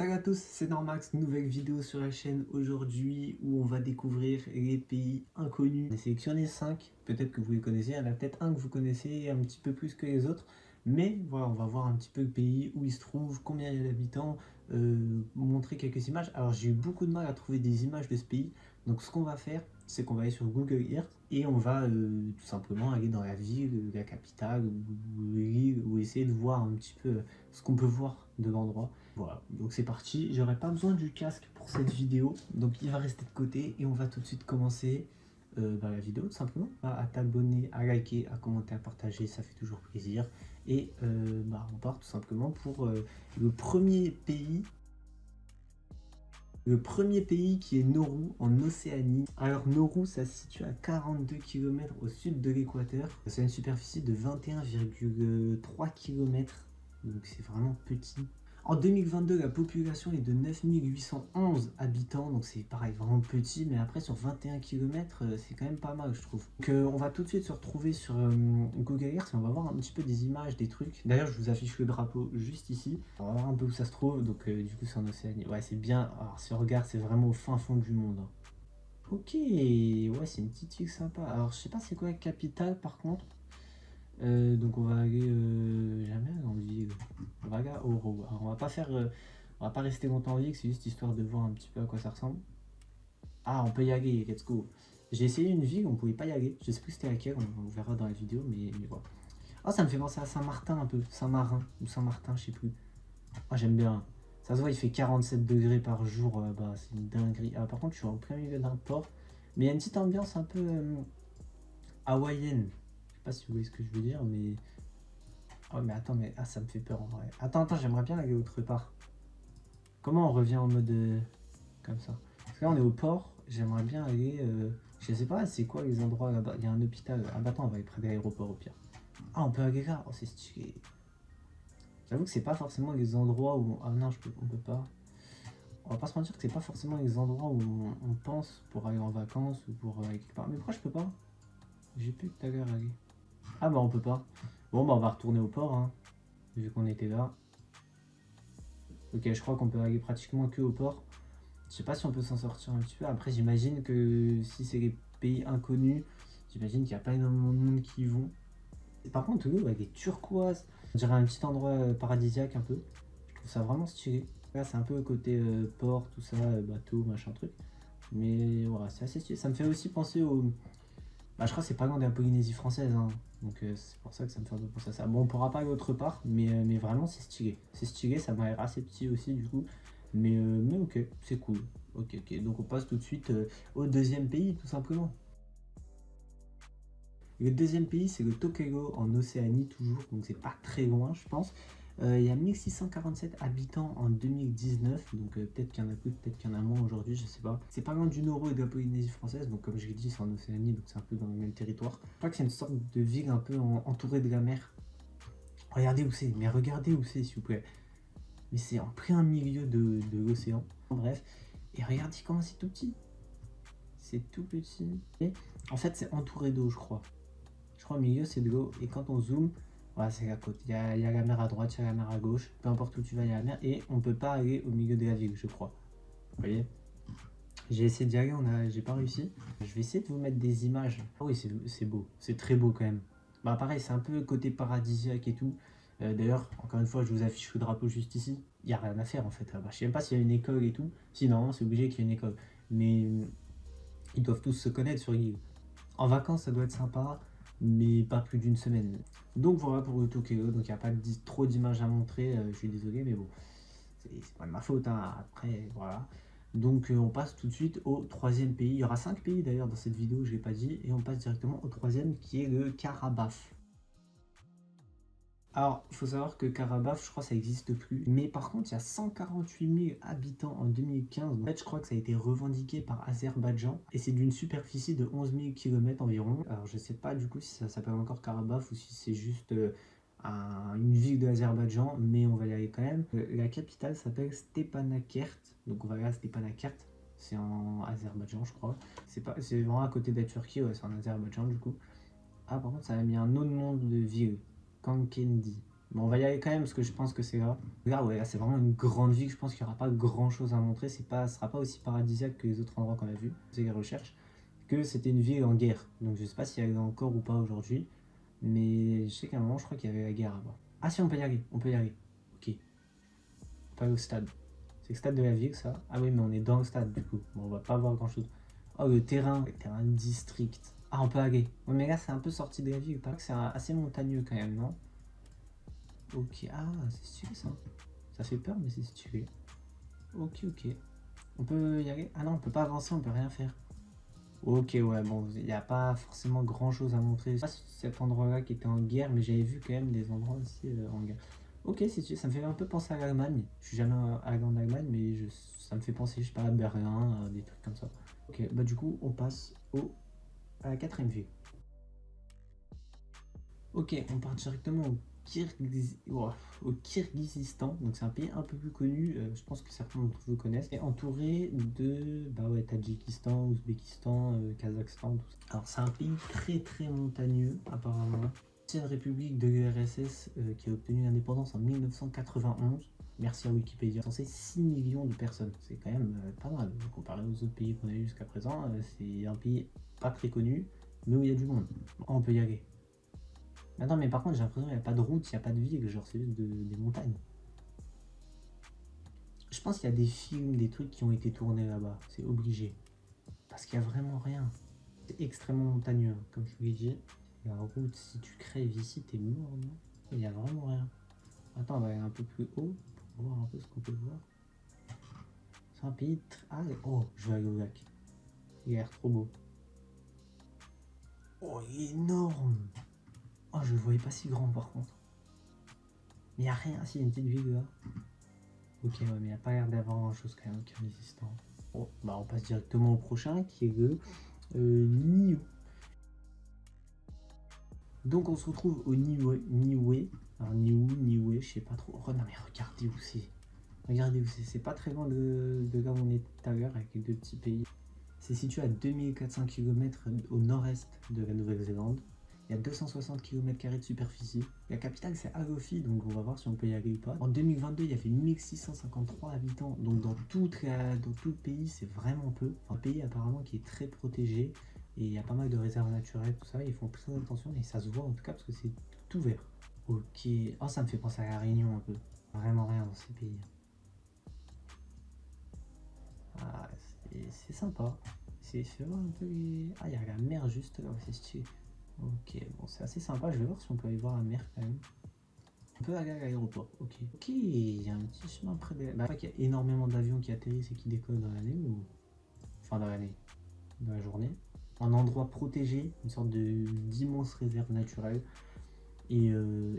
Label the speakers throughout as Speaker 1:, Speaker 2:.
Speaker 1: Salut à tous, c'est Normax, nouvelle vidéo sur la chaîne aujourd'hui où on va découvrir les pays inconnus. J'ai sélectionné 5, peut-être que vous les connaissez, il y en a peut-être un que vous connaissez un petit peu plus que les autres, mais voilà, on va voir un petit peu le pays, où il se trouve, combien il y a d'habitants, montrer quelques images. Alors j'ai eu beaucoup de mal à trouver des images de ce pays, donc ce qu'on va faire, c'est qu'on va aller sur Google Earth et on va tout simplement aller dans la ville, la capitale ou l'île, ou essayer de voir un petit peu ce qu'on peut voir de l'endroit. Voilà, donc c'est parti, j'aurai pas besoin du casque pour cette vidéo, donc il va rester de côté et on va tout de suite commencer la vidéo tout simplement. À t'abonner, à liker, à commenter, à partager, ça fait toujours plaisir. Et on part tout simplement pour le premier pays. Le premier pays qui est Nauru, en Océanie. Alors Nauru, ça se situe à 42 km au sud de l'équateur. C'est une superficie de 21,3 km, donc c'est vraiment petit. En 2022, la population est de 9811 habitants, donc c'est pareil, vraiment petit, mais après sur 21 km, c'est quand même pas mal, je trouve. Donc on va tout de suite se retrouver sur Google Earth et on va voir un petit peu des images, des trucs. D'ailleurs, je vous affiche le drapeau juste ici. On va voir un peu où ça se trouve, donc du coup c'est en Océanie. Ouais, c'est bien, alors si on regarde, c'est vraiment au fin fond du monde. Ok, ouais, c'est une petite île sympa. Alors je sais pas c'est quoi la capitale par contre. Donc on va aller jamais dans le ville. On va aller à Oro. Alors on va pas rester longtemps en ville, c'est juste histoire de voir un petit peu à quoi ça ressemble. Ah, on peut y aller, let's go. J'ai essayé une ville, on pouvait pas y aller. Je sais plus c'était laquelle, on verra dans la vidéo, mais voilà. Oh, ça me fait penser à Saint-Martin un peu, Saint-Marin ou Saint-Martin, je sais plus. Ah, j'aime bien. Ça se voit, il fait 47 degrés par jour, bah c'est une dinguerie. Ah, par contre, je suis en plein milieu d'un port, mais il y a une petite ambiance un peu hawaïenne. Je sais pas si vous voyez ce que je veux dire, mais oh mais attends, mais ça me fait peur en vrai. Attends, j'aimerais bien aller autre part. Comment on revient en mode comme ça? Parce que là on est au port, j'aimerais bien aller. Je sais pas, c'est quoi les endroits là-bas? Il y a un hôpital. Ah bah attends, on va aller près de l'aéroport au pire. Ah, on peut aller là. Oh, c'est stylé. J'avoue que c'est pas forcément les endroits où. Ah non, on peut pas. On va pas se mentir que c'est pas forcément les endroits où on pense pour aller en vacances ou pour aller quelque part. Mais pourquoi je peux pas? J'ai plus tout à l'heure aller. Ah bah on peut pas. Bon bah on va retourner au port, hein, vu qu'on était là. Ok, je crois qu'on peut aller pratiquement que au port. Je sais pas si on peut s'en sortir un petit peu. Après, j'imagine que si c'est les pays inconnus, j'imagine qu'il n'y a pas énormément de monde qui y vont. Et par contre, l'eau avec des turquoises, on dirait un petit endroit paradisiaque un peu. Je trouve ça vraiment stylé. Là, c'est un peu côté port, tout ça, bateau, machin truc. Mais voilà, c'est assez stylé. Ça me fait aussi penser au. Bah, je crois que c'est pas loin de la Polynésie française, hein. Donc c'est pour ça que ça me fait un peu penser à ça. Bon, on pourra pas aller autre part, mais vraiment c'est stylé. C'est stylé, ça m'a l'air assez petit aussi du coup. Mais ok, c'est cool. Ok. Donc on passe tout de suite au deuxième pays, tout simplement. Le deuxième pays, c'est le Tokelau en Océanie, toujours. Donc c'est pas très loin, je pense. Il y a 1647 habitants en 2019, donc peut-être qu'il y en a plus, peut-être qu'il y en a moins aujourd'hui, je sais pas. C'est pas loin du Nauru et de la Polynésie française, donc comme je l'ai dit, c'est en Océanie, donc c'est un peu dans le même territoire. Je crois que c'est une sorte de ville un peu entourée de la mer. Regardez où c'est, mais regardez où c'est, s'il vous plaît. Mais c'est en plein milieu de l'océan. Bref, et regardez comment c'est tout petit. C'est tout petit. Et en fait, c'est entouré d'eau, je crois. Je crois au milieu, c'est de l'eau, et quand on zoome, voilà, c'est la côte. Il y a la mer à droite, il y a la mer à gauche. Peu importe où tu vas, il y a la mer. Et on peut pas aller au milieu de la ville, je crois. Vous voyez? J'ai essayé d'y aller, j'ai pas réussi. Je vais essayer de vous mettre des images. Ah oui, c'est beau. C'est très beau quand même. Bah pareil, c'est un peu côté paradisiaque et tout. D'ailleurs, encore une fois, je vous affiche le drapeau juste ici. Il n'y a rien à faire en fait. Bah, je sais même pas s'il y a une école et tout. Si, normalement, c'est obligé qu'il y ait une école. Mais ils doivent tous se connaître sur l'île. En vacances, ça doit être sympa, mais pas plus d'une semaine. Donc voilà pour le Tokyo, donc il n'y a pas trop d'images à montrer, je suis désolé, mais bon, c'est pas de ma faute, hein. Après, voilà. Donc on passe tout de suite au troisième pays. Il y aura 5 pays d'ailleurs dans cette vidéo, je ne l'ai pas dit, et on passe directement au troisième qui est le Karabakh. Alors, il faut savoir que Karabakh, je crois que ça n'existe plus. Mais par contre, il y a 148 000 habitants en 2015. En fait, je crois que ça a été revendiqué par Azerbaïdjan. Et c'est d'une superficie de 11 000 km environ. Alors, je ne sais pas du coup si ça s'appelle encore Karabakh ou si c'est juste une ville de l'Azerbaïdjan. Mais on va y aller quand même. La capitale s'appelle Stepanakert. Donc, on va aller à Stepanakert. C'est en Azerbaïdjan, je crois. C'est vraiment à côté de la Turquie. Ouais, c'est en Azerbaïdjan du coup. Ah, par contre, ça a mis un autre nom de ville. Kankendi. Bon, on va y aller quand même parce que je pense que c'est là. Là, ouais, là, c'est vraiment une grande ville. Je pense qu'il n'y aura pas grand chose à montrer. C'est pas, ce sera pas aussi paradisiaque que les autres endroits qu'on a vus. C'est les recherches. Que c'était une ville en guerre. Donc je sais pas si elle est encore ou pas aujourd'hui. Mais je sais qu'à un moment, je crois qu'il y avait la guerre là-bas. Ah si, on peut y aller. On peut y aller. Ok. On peut aller au stade. C'est le stade de la ville, ça. Ah oui, mais on est dans le stade du coup. Bon, on va pas voir grand chose. Oh, le terrain district. Ah, on peut aller. Ouais, mais là, c'est un peu sorti de la ville. Il paraît que c'est assez montagneux quand même, non? Ok, ah, c'est stylé ça. Ça fait peur, mais c'est stylé. Ok, ok. On peut y aller? Ah non, on peut pas avancer, on peut rien faire. Ok, ouais, bon, il n'y a pas forcément grand chose à montrer. C'est pas cet endroit-là qui était en guerre, mais j'avais vu quand même des endroits aussi en guerre. Ok, c'est stylé, ça me fait un peu penser à l'Allemagne. Je suis jamais allé en Allemagne, mais ça me fait penser, je sais pas, à Berlin, des trucs comme ça. Ok, bah du coup, on passe à la quatrième ville. Ok, on part directement au Kirghizistan, donc c'est un pays un peu plus connu, je pense que certains d'entre vous connaissent, et entouré de bah ouais, Tadjikistan, Ouzbékistan, Kazakhstan, tout ça. Alors c'est un pays très très montagneux apparemment. C'est une république de l'URSS qui a obtenu l'indépendance en 1991. Merci à Wikipédia. Censé 6 millions de personnes. C'est quand même pas mal. Comparé aux autres pays qu'on a eu jusqu'à présent, c'est un pays pas très connu, mais où il y a du monde. Bon, on peut y aller. Ah non, mais par contre, j'ai l'impression qu'il n'y a pas de route, il n'y a pas de ville, genre c'est juste des montagnes. Je pense qu'il y a des films, des trucs qui ont été tournés là-bas, c'est obligé. Parce qu'il n'y a vraiment rien. C'est extrêmement montagneux, hein, comme je vous l'ai dit. La route, si tu crèves ici, t'es mort, non? Il n'y a vraiment rien. Attends, on va aller un peu plus haut pour voir un peu ce qu'on peut voir. C'est un pays très... Ah, oh, je vais aller au lac. Il a l'air trop beau. Oh, il est énorme! Oh, je le voyais pas si grand par contre. Mais il n'y a rien, si, il y a une petite ville là. Ok, ouais, mais il n'y a pas l'air d'avoir grand chose quand même qui est résistant. Bon, bah on passe directement au prochain qui est le Niue. Donc on se retrouve au Niue. Alors Niue, je sais pas trop. Oh non, mais regardez où c'est. Regardez où c'est. C'est pas très loin de là où on est tout à l'heure avec les deux petits pays. C'est situé à 2400 km au nord-est de la Nouvelle-Zélande. Il y a 260 km² de superficie. La capitale, c'est Alofi, donc on va voir si on peut y aller ou pas. En 2022, il y avait 1653 habitants, donc dans tout le pays, c'est vraiment peu. Un pays apparemment qui est très protégé, et il y a pas mal de réserves naturelles, tout ça. Ils font très attention, et ça se voit en tout cas parce que c'est tout vert. Ok, oh ça me fait penser à la Réunion un peu. Vraiment rien dans ces pays. Ah, c'est sympa. C'est voir un peu les... Ah, il y a la mer juste là, c'est stylé. Ok, bon, c'est assez sympa. Je vais voir si on peut aller voir la mer quand même. On peut aller à l'aéroport, ok. Ok, il y a un petit chemin près de... Bah, il y a énormément d'avions qui atterrissent et qui décollent dans l'année, ou... Enfin, dans l'année, dans la journée. Un endroit protégé, une sorte d'immense réserve naturelle. Et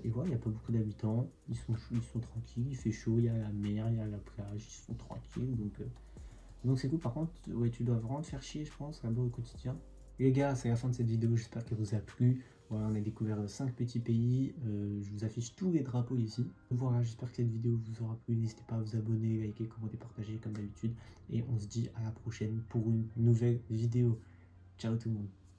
Speaker 1: voilà, il n'y a pas beaucoup d'habitants. Ils sont tranquilles, il fait chaud, il y a la mer, il y a la plage, ils sont tranquilles, donc c'est cool. Par contre, ouais, tu dois vraiment te faire chier, je pense, là-bas au quotidien. Les gars, c'est la fin de cette vidéo, j'espère qu'elle vous a plu. Voilà, on a découvert 5 petits pays, je vous affiche tous les drapeaux ici. Voilà, j'espère que cette vidéo vous aura plu, n'hésitez pas à vous abonner, liker, commenter, partager comme d'habitude. Et on se dit à la prochaine pour une nouvelle vidéo. Ciao tout le monde.